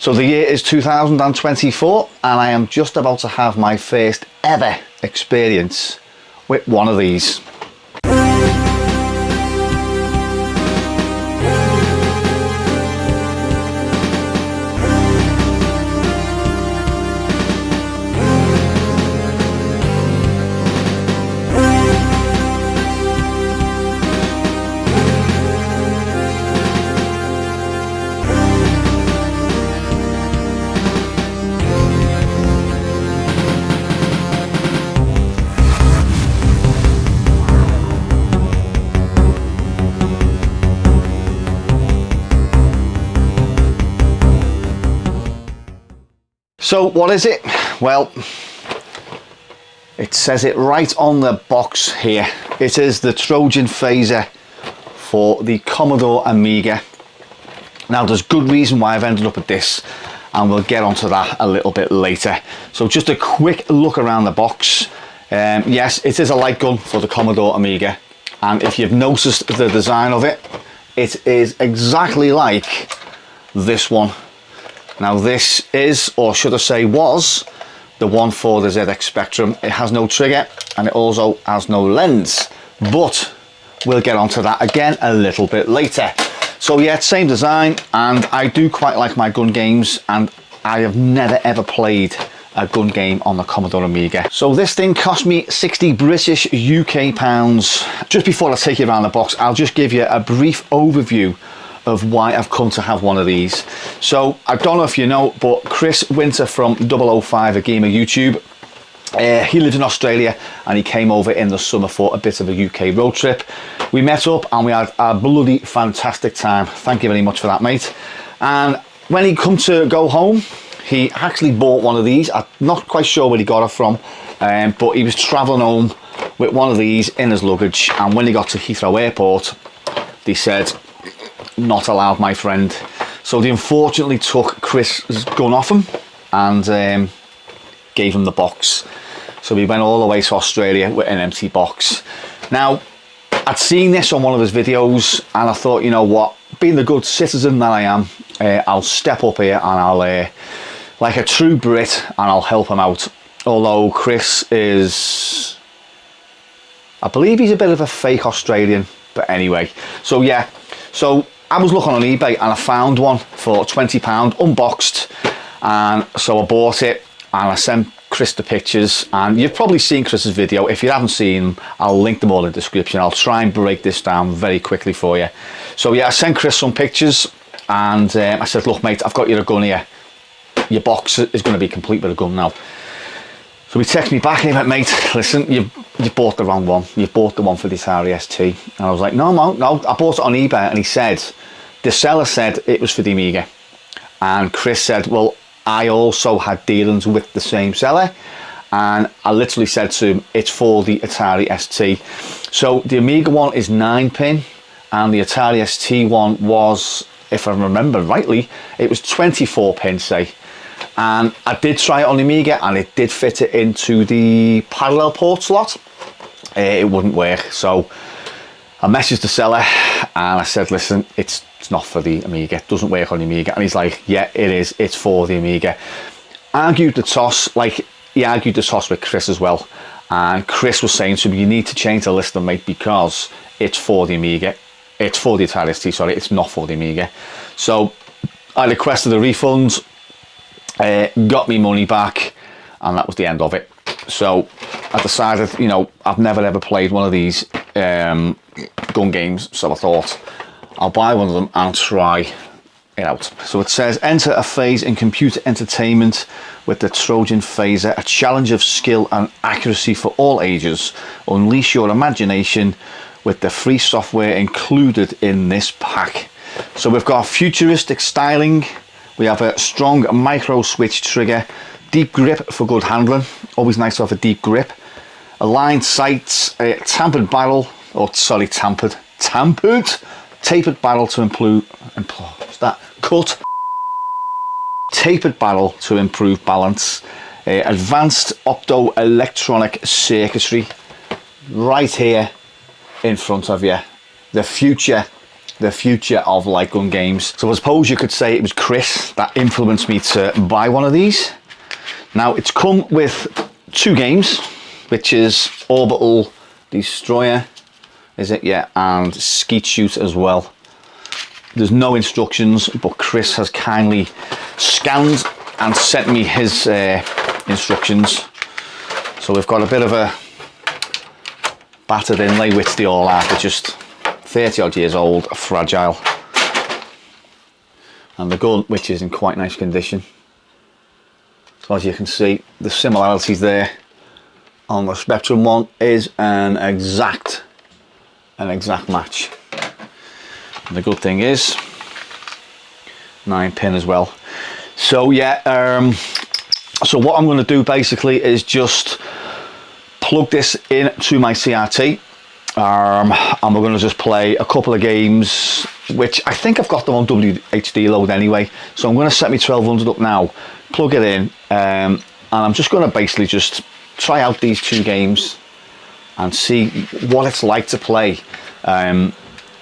So the year is 2024 and I am just about to have my first ever experience with one of these. So what is it? Well, it says it right on the box here. It is the Trojan phaser for the Commodore Amiga. Now there's good reason why I've ended up at this, and we'll get onto that a little bit later. So just a quick look around the box. Yes, it is a light gun for the Commodore Amiga, and if you've noticed the design of it, it is exactly like this one. Now this is, or should I say was, the one for the ZX Spectrum. It has no trigger and it also has no lens, but we'll get onto that again a little bit later. So yeah, same design, and I do quite like my gun games, and I have never ever played a gun game on the Commodore Amiga. So this thing cost me 60 British UK pounds. Just before I take you around the box, I'll just give you a brief overview of why I've come to have one of these. So I don't know if you know, but Chris Winter from 005 A Gamer YouTube, he lives in Australia and he came over in the summer for a bit of a UK road trip. We met up and we had a bloody fantastic time. Thank you very much for that, mate. And when he come to go home, he actually bought one of these. I'm not quite sure where he got it from, but he was travelling home with one of these in his luggage, and when he got to Heathrow Airport, they said, "Not allowed, my friend." So they unfortunately took Chris's gun off him and gave him the box. So we went all the way to Australia with an empty box. Now, I'd seen this on one of his videos and I thought, you know what, being the good citizen that I am, I'll step up here and I'll, like a true Brit, and I'll help him out. Although Chris is, I believe he's a bit of a fake Australian, but anyway. So yeah, so I was looking on eBay and I found one for £20 unboxed, and so I bought it and I sent Chris the pictures, and you've probably seen Chris's video. If you haven't seen them, I'll link them all in the description. I'll try and break this down very quickly for you. So yeah, I sent Chris some pictures and I said, "Look mate, I've got you a gun here. Your box is going to be complete with a gun now." So he texted me back and he went, "Mate, listen, you bought the wrong one. You bought the one for the Atari ST. And I was like, no, I bought it on eBay. And he said, the seller said it was for the Amiga. And Chris said, well, I also had dealings with the same seller. And I literally said to him, it's for the Atari ST. So the Amiga one is 9-pin, and the Atari ST one was, if I remember rightly, it was 24-pin, say. And I did try it on the Amiga and it did fit it into the parallel port slot. It wouldn't work. So I messaged the seller and I said, listen, it's not for the Amiga. It doesn't work on the Amiga. And he's like, yeah, it is. It's for the Amiga. Argued the toss, like he argued the toss with Chris as well. And Chris was saying to me, you need to change the listing, mate, because it's for the Amiga. It's for the Atari ST, sorry. It's not for the Amiga. So I requested a refund. Got me money back, and that was the end of it. So I decided, you know, I've never ever played one of these gun games, so I thought I'll buy one of them and try it out. So it says, enter a phase in computer entertainment with the Trojan phaser, a challenge of skill and accuracy for all ages. Unleash your imagination with the free software included in this pack. So we've got futuristic styling. We have a strong micro switch trigger, deep grip for good handling. Always nice to have a deep grip. Aligned sights, tapered barrel to tapered barrel to improve balance. Advanced optoelectronic circuitry right here in front of you. The future the future of light gun games. So I suppose you could say it was Chris that influenced me to buy one of these. Now it's come with 2 games, which is Orbital Destroyer, is it? Yeah, and Skeet Shoot as well. There's no instructions, but Chris has kindly scanned and sent me his instructions. So we've got a bit of a battered inlay, which they all are. They're just 30 odd years old, fragile. And the gun, which is in quite nice condition. So as you can see, the similarities there on the Spectrum one is an exact match. And the good thing is 9-pin as well. So yeah, so what I'm going to do basically is just plug this into my CRT, and we're going to just play a couple of games, which I think I've got them on WHD load anyway. So I'm going to set my 1200 up now, plug it in, and I'm just going to basically just try out these 2 games and see what it's like to play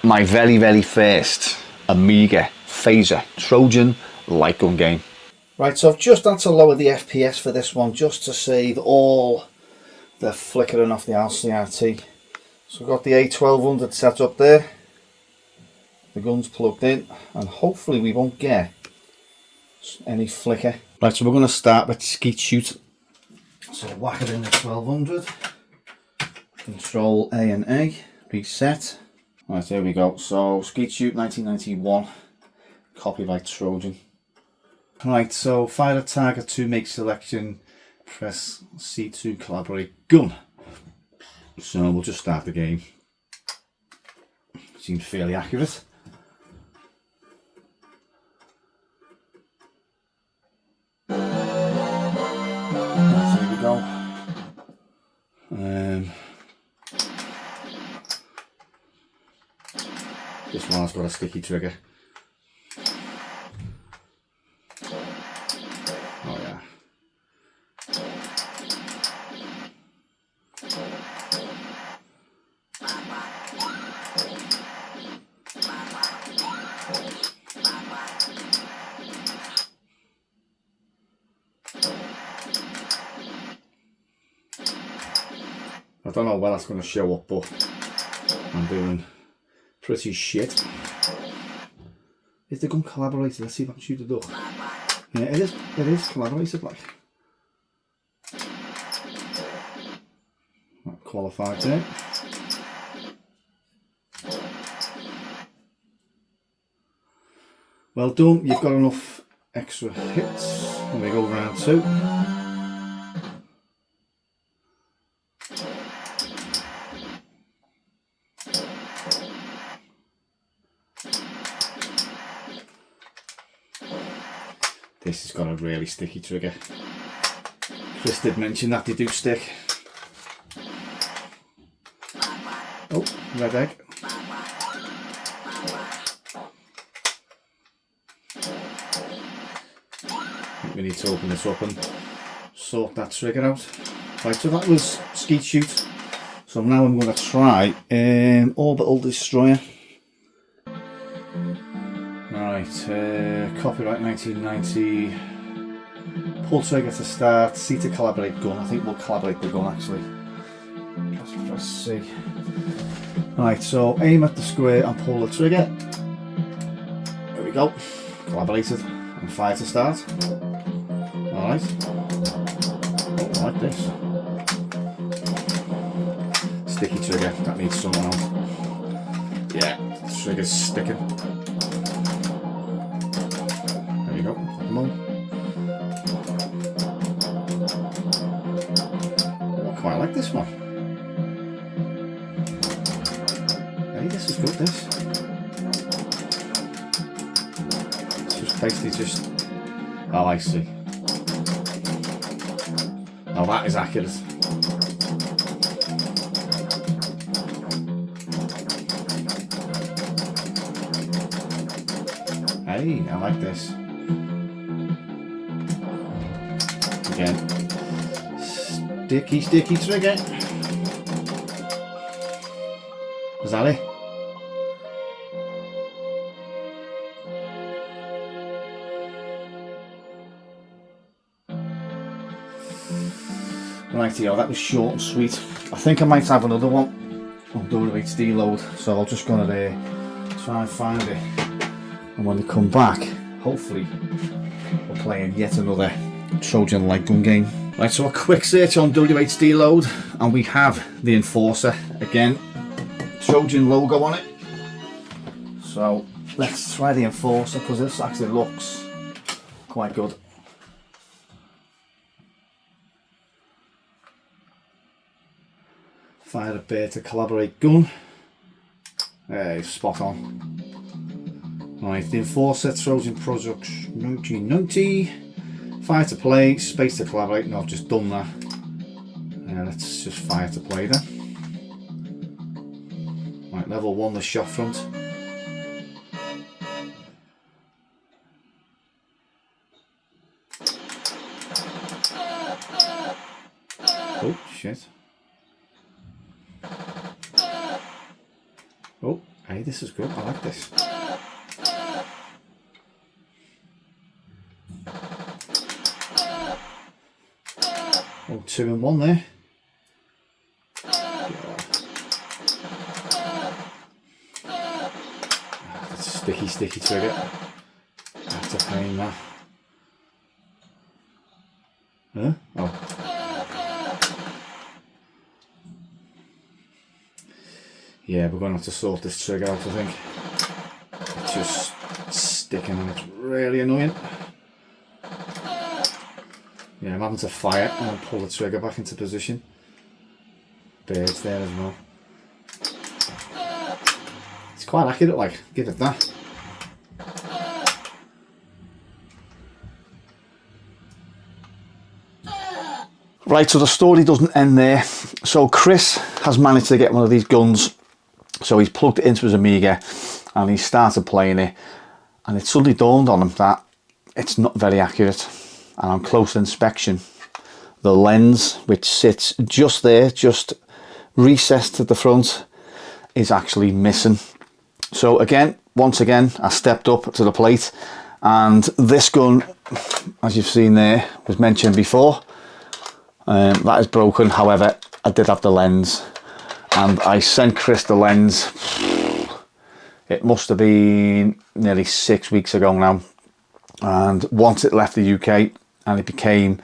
my very first Amiga phaser Trojan light gun game. Right, so I've just had to lower the FPS for this one just to save all the flickering off the CRT. So I've got the A1200 set up there, the gun's plugged in, and hopefully we won't get any flicker. Right, so we're going to start with Skeet Shoot. So whack it in the 1200, Control A and A, reset. Right, there we go. So Skeet Shoot 1991, copyright Trojan. Right, so fire a target to make selection, press C2, collaborate, gun. So we'll just start the game. Seems fairly accurate. Right, there we go. This one's got a sticky trigger. Oh yeah. I don't know where that's going to show up, but I'm doing pretty shit. Is the gun collaborated? Let's see if I can shoot the duck. Yeah, it is collaborated, like. Not qualified there. Well done, you've got enough extra hits. When we go round 2. This has got a really sticky trigger. Chris did mention that they do stick. Oh, red egg. I think we need to open this up and sort that trigger out. Right, so that was Skeet Shoot. So now I'm going to try Orbital Destroyer. Right, copyright 1990, pull trigger to start, C to collaborate gun. I think we'll collaborate the gun actually. Let's press C. Right, so aim at the square and pull the trigger. There we go, collaborated, and fire to start. Alright, oh, I like this. Sticky trigger, that needs someone else. Yeah, the trigger's sticking. Go. Come on. I quite like this one. Hey, this is good, this. It's just basically just... Oh, I see. Oh, that is accurate. Hey, I like this. Again, sticky trigger. Is that it? Right here, that was short and sweet. I think I might have another one on WHD load, so I'll just go to there, try and find it, and when we come back, hopefully we're playing yet another Trojan light gun game. Right, so a quick search on WHD load, and we have the Enforcer again, Trojan logo on it. So let's try the Enforcer because this actually looks quite good. Fire a bear to collaborate gun. There, spot on. Right, the Enforcer Trojan Products 1990. Fire to play, space to collaborate. No, I've just done that. Let's just fire to play then. Right, level 1, the shot front. Oh, shit. Oh, hey, this is good. I like this. Oh, 2 in 1 there. That's a sticky trigger. That's a pain, that. Huh? Oh. Yeah, we're going to have to sort this trigger out, I think. It's just sticking and it's really annoying. Yeah, I'm having to fire and pull the trigger back into position. Birds there as well. It's quite accurate, like, give it that. Right, so the story doesn't end there. So Chris has managed to get one of these guns. So he's plugged it into his Amiga and he started playing it, and it suddenly dawned on him that it's not very accurate. And on close inspection, the lens, which sits just there, just recessed to the front, is actually missing. So again, once again, I stepped up to the plate, and this gun, as you've seen there, was mentioned before. That is broken. However, I did have the lens, and I sent Chris the lens. It must have been nearly 6 weeks ago now, and once it left the UK and it became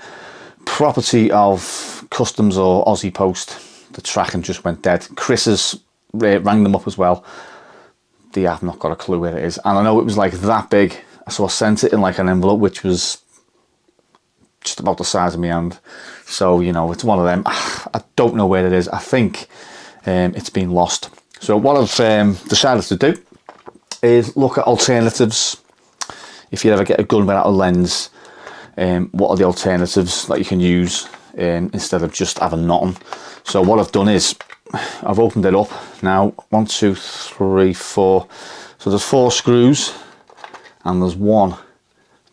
property of Customs or Aussie Post, the tracking just went dead. Chris has rang them up as well. They have not got a clue where it is, and I know it was like that big, so I sent it in like an envelope which was just about the size of my hand. So, you know, it's one of them. I don't know where it is. I think it's been lost. So what I've decided to do is look at alternatives. If you ever get a gun without a lens, what are the alternatives that you can use instead of just having nothing? So what I've done is I've opened it up now. 1, 2, 3, 4. So there's 4 screws, and there's one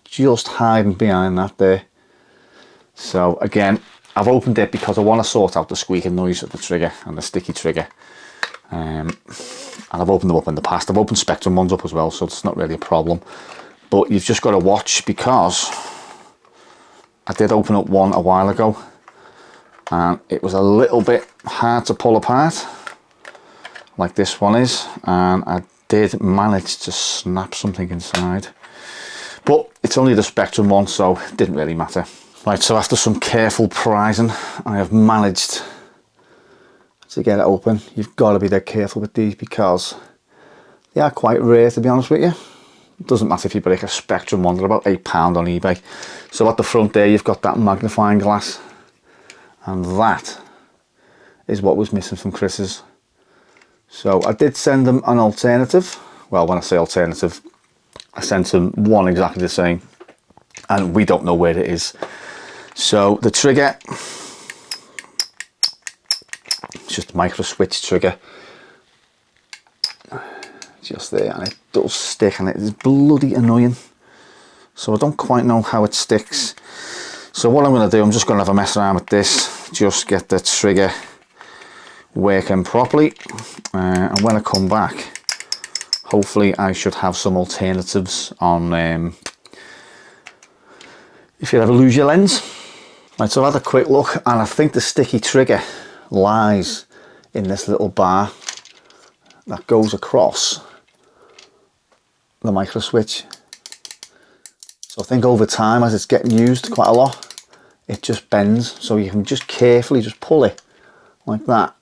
just hiding behind that there. So again, I've opened it because I want to sort out the squeaking noise of the trigger and the sticky trigger. And I've opened them up in the past. I've opened Spectrum ones up as well, so it's not really a problem. But you've just got to watch, because I did open up one a while ago and it was a little bit hard to pull apart, like this one is, and I did manage to snap something inside. But it's only the Spectrum one, so it didn't really matter. Right, so after some careful prizing, I have managed to get it open. You've got to be dead careful with these because they are quite rare, to be honest with you. It doesn't matter if you break a Spectrum one, they're about £8 on eBay. So at the front there, you've got that magnifying glass, and that is what was missing from Chris's. So I did send them an alternative. Well, when I say alternative, I sent them one exactly the same, and we don't know where it is. So the trigger, it's just a micro switch trigger, just there, and it does stick, and it is bloody annoying. So I don't quite know how it sticks. So what I'm going to do, I'm just going to have a mess around with this, just get the trigger working properly, and when I come back, hopefully I should have some alternatives on if you ever lose your lens. Right, so I've had a quick look, and I think the sticky trigger lies in this little bar that goes across the micro switch. So I think over time, as it's getting used quite a lot, it just bends. So you can just carefully just pull it like that,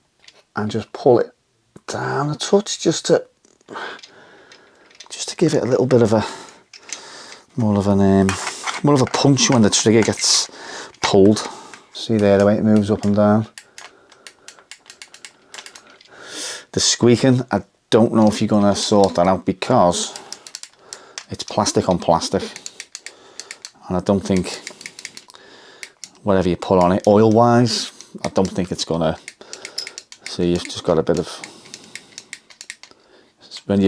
and just pull it down a touch, just to give it a little bit of a more of a punch when the trigger gets pulled. See there the way it moves up and down. The squeaking, I don't know if you're going to sort that out because it's plastic on plastic, and I don't think whatever you put on it oil wise, I don't think it's going to. See, you've just got a bit of, it's when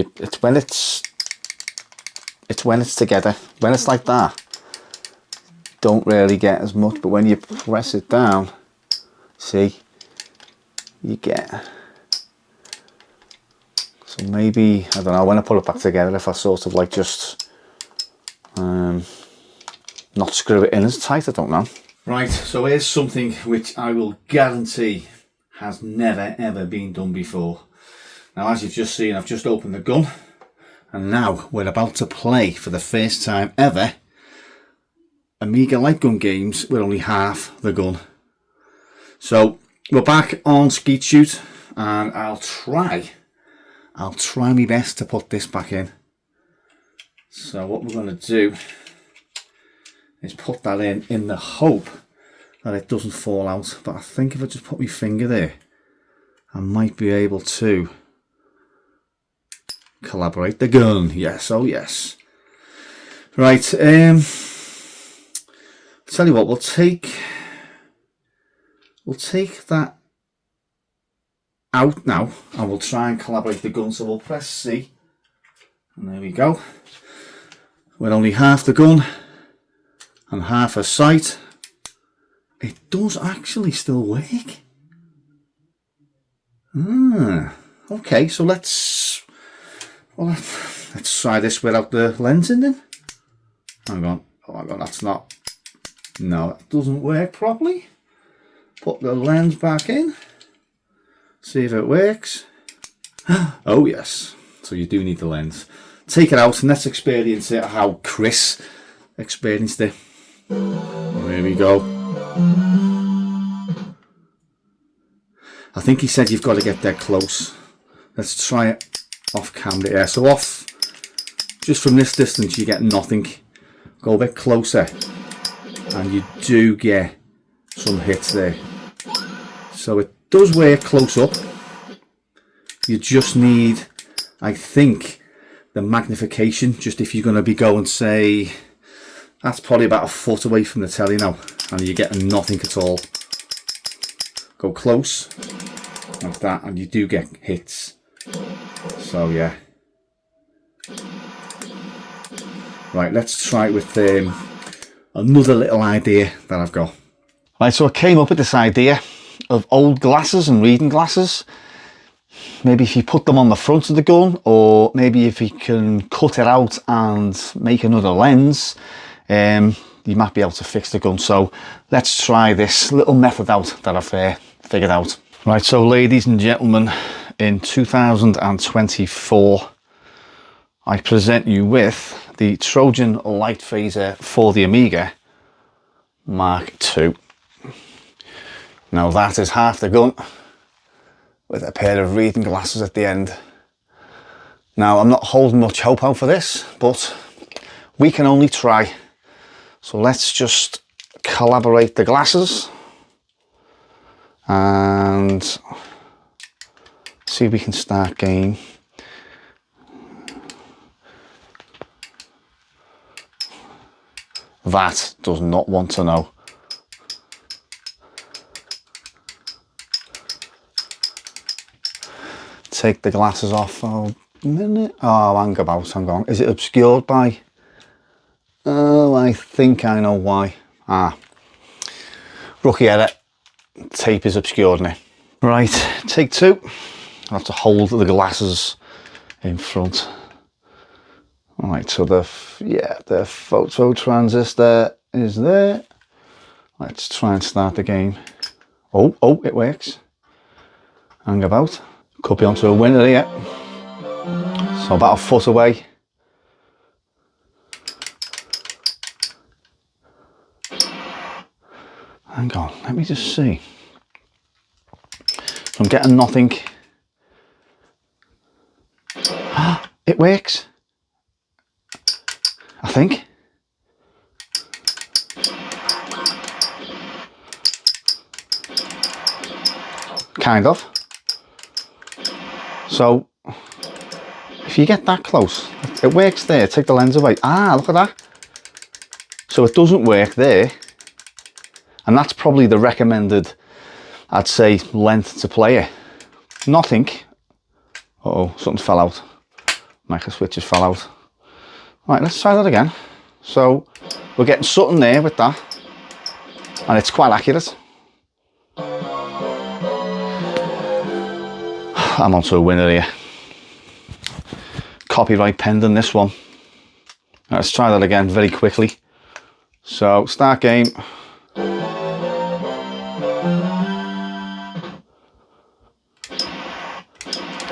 it's together, when it's like that, don't really get as much, but when you press it down, see, you get. So maybe, I don't know, when I put it back together, if I sort of like just not screw it in as tight, I don't know. Right, so here's something which I will guarantee has never ever been done before. Now, as you've just seen, I've just opened the gun, and now we're about to play for the first time ever Amiga light gun games with only half the gun. So we're back on Skeet Shoot, and I'll try my best to put this back in. So what we're going to do is put that in the hope that it doesn't fall out. But I think if I just put my finger there, I might be able to collaborate the gun. Yes, oh yes. Right, tell you what, we'll take that out now, and we'll try and collaborate the gun. So we'll press C, and there we go. With only half the gun and half a sight, it does actually still work. Okay, so let's try this without the lens in then. Hang on, that's not, no, that doesn't work properly. Put the lens back in. See if it works. Oh yes, so you do need the lens. Take it out and let's experience it how Chris experienced it. There we go. I think he said you've got to get that close. Let's try it off camera. Yeah, so off, just from this distance you get nothing. Go a bit closer and you do get some hits there. So it does work close up. You just need, I think, the magnification, just if you're going to be going, say, that's probably about a foot away from the telly now, and you're getting nothing at all. Go close, like that, and you do get hits. So yeah. Right, let's try it with another little idea that I've got. Right, so I came up with this idea of old glasses and reading glasses. Maybe if you put them on the front of the gun, or maybe if you can cut it out and make another lens, you might be able to fix the gun. So let's try this little method out that I've figured out. Right, so ladies and gentlemen, in 2024, I present you with the Trojan light phaser for the Amiga Mark II. Now that is half the gun, with a pair of reading glasses at the end. Now I'm not holding much hope out for this, but we can only try. So let's just collaborate the glasses and see if we can start game. That does not want to know. Take the glasses off for a minute. Oh, hang on. Is it obscured by? Oh, I think I know why. Rookie edit. Tape is obscured now. Right, take two. I have to hold the glasses in front. Alright, so the photo transistor is there. Let's try and start the game. Oh, it works. Hang about. Could be onto a winner here. So about a foot away. Hang on, let me just see. So I'm getting nothing. It works. I think. Kind of. So if you get that close, it works there. Take the lens away. Ah, look at that. So it doesn't work there. And that's probably the recommended, I'd say, length to play it. Nothing. Uh-oh, something fell out. Micro switches fell out. Right, let's try that again. So we're getting something there with that. And it's quite accurate. I'm onto a winner here. Copyright pending this one. Let's try that again very quickly. So start game.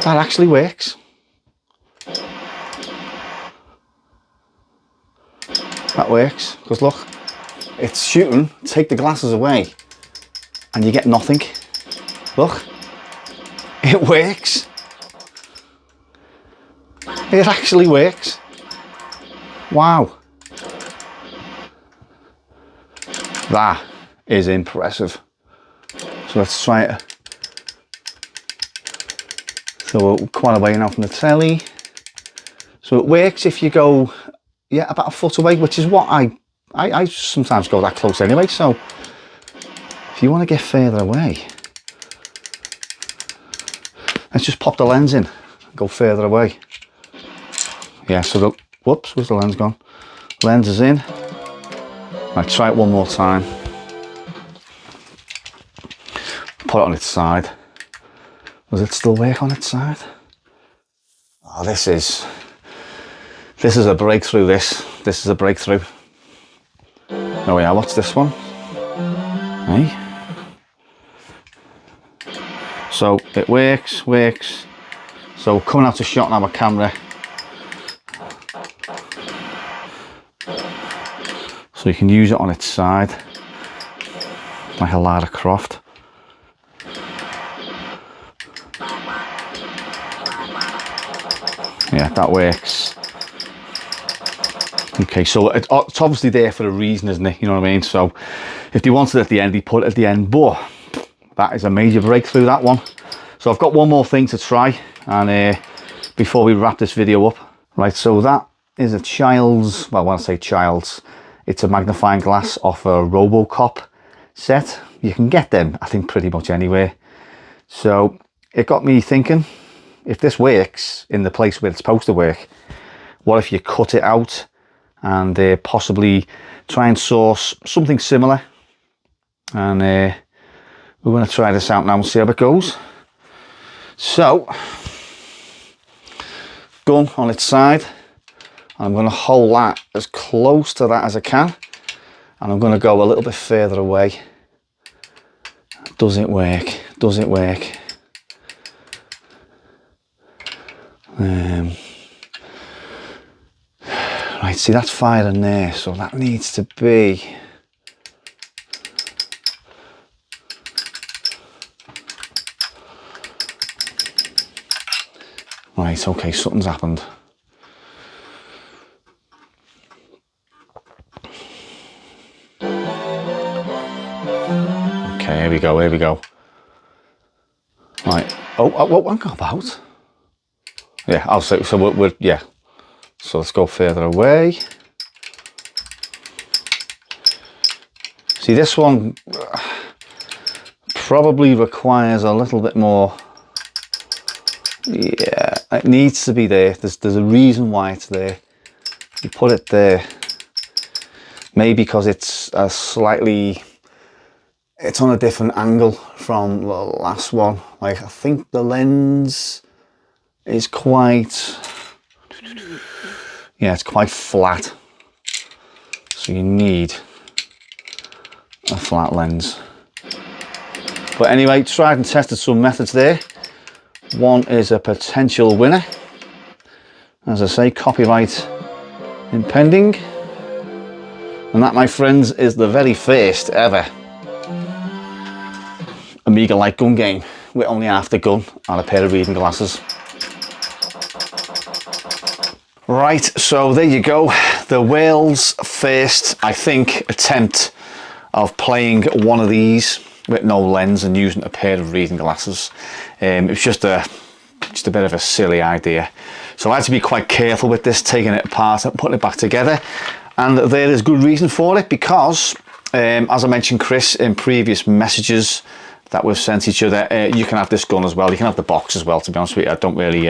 That actually works. That works, because look, it's shooting, take the glasses away, and you get nothing. Look, it works. It actually works. Wow. That is impressive. So let's try it. So we're quite away now from the telly. So it works if you go, yeah, about a foot away, which is what I sometimes go that close anyway. So if you want to get further away, let's just pop the lens in and go further away. Yeah, so the, whoops, where's the lens gone? Lens is in. I'll try it one more time. Put it on its side. Does it still work on its side? Oh, this is a breakthrough, this is a breakthrough. Oh yeah, what's this one? Hey? So it works. So coming out to shot now with camera. So you can use it on its side, like a Lara Croft. Yeah, that works. Okay, so it's obviously there for a reason, isn't it? You know what I mean? So if they wanted it at the end, they put it at the end, but that is a major breakthrough, that one. So I've got one more thing to try, and before we wrap this video up. Right, so that is a child's, well, when I say child's, it's a magnifying glass off a RoboCop set. You can get them, I think, pretty much anywhere. So it got me thinking, if this works in the place where it's supposed to work, what if you cut it out and possibly try and source something similar? And we're going to try this out now and see how it goes. So, gun on its side. I'm going to hold that as close to that as I can, and I'm going to go a little bit further away. Does it work? Does it work? Right, see, that's firing there, so that needs to be right. Okay, something's happened. Okay, here we go, here we go. Right, oh, I'm going about. Yeah, I'll say, so we're, yeah. So let's go further away. See, this one probably requires a little bit more. Yeah, it needs to be there. There's a reason why it's there. You put it there, maybe because it's a slightly, it's on a different angle from the last one. Like, I think the lens is quite, yeah, it's quite flat. So you need a flat lens. But anyway, tried and tested some methods there. One is a potential winner. As I say, copyright impending. And that, my friends, is the very first ever Amiga light gun game with only half the gun and a pair of reading glasses. Right, so there you go. The world's first, I think, attempt of playing one of these with no lens and using a pair of reading glasses. It was just a bit of a silly idea. So I had to be quite careful with this, taking it apart and putting it back together. And there is good reason for it, because as I mentioned, Chris, in previous messages that we've sent each other, you can have this gun as well. You can have the box as well, to be honest with you. I don't really...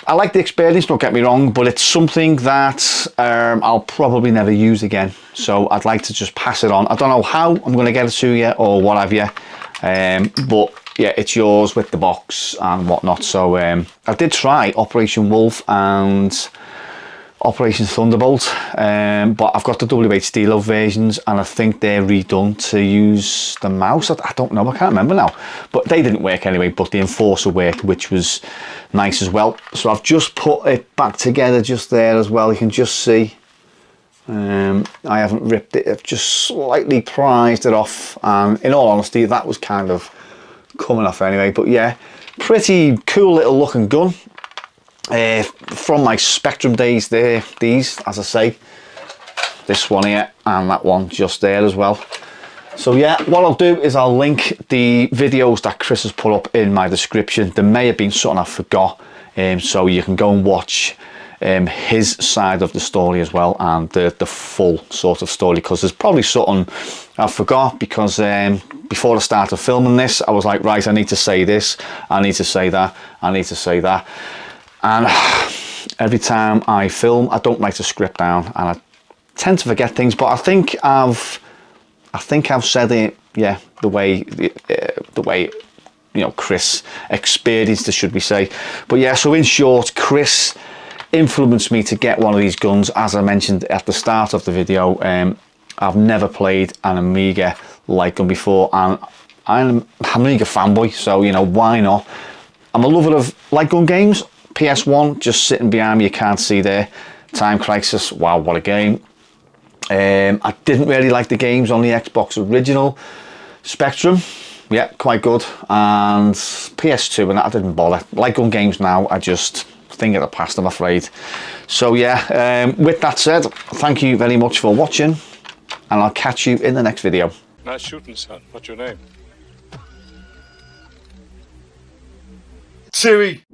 I like the experience, don't get me wrong, but it's something that I'll probably never use again. So I'd like to just pass it on. I don't know how I'm going to get it to you or what have you. But yeah, it's yours with the box and whatnot. So I did try Operation Wolf and Operation Thunderbolt, but I've got the WH Stilo versions, and I think they're redone to use the mouse. I don't know, I can't remember now, but they didn't work anyway. But the Enforcer worked, which was nice as well. So I've just put it back together just there as well. You can just see I haven't ripped it, I've just slightly prized it off, and in all honesty that was kind of coming off anyway. But yeah, pretty cool little looking gun. From my Spectrum days there, these, as I say, this one here and that one just there as well. So yeah, what I'll do is I'll link the videos that Chris has put up in my description. There may have been something I forgot, so you can go and watch his side of the story as well, and the full sort of story, because there's probably something I forgot, because before I started filming this I was like, right, I need to say this, I need to say that, I need to say that. And every time I film, I don't like to script down, and I tend to forget things. But I think I've said it, yeah, the way you know, Chris experienced it, should we say? But yeah, so in short, Chris influenced me to get one of these guns. As I mentioned at the start of the video, I've never played an Amiga light gun before, and I'm an Amiga fanboy, so you know, why not? I'm a lover of light gun games. PS1 just sitting behind me, you can't see there. Time Crisis, wow, what a game. I didn't really like the games on the Xbox original. Spectrum, yeah, quite good. And PS2, and I didn't bother. Light gun games now, I just think of the past, I'm afraid. So yeah, with that said, thank you very much for watching, and I'll catch you in the next video. Nice shooting, son. What's your name? Siri.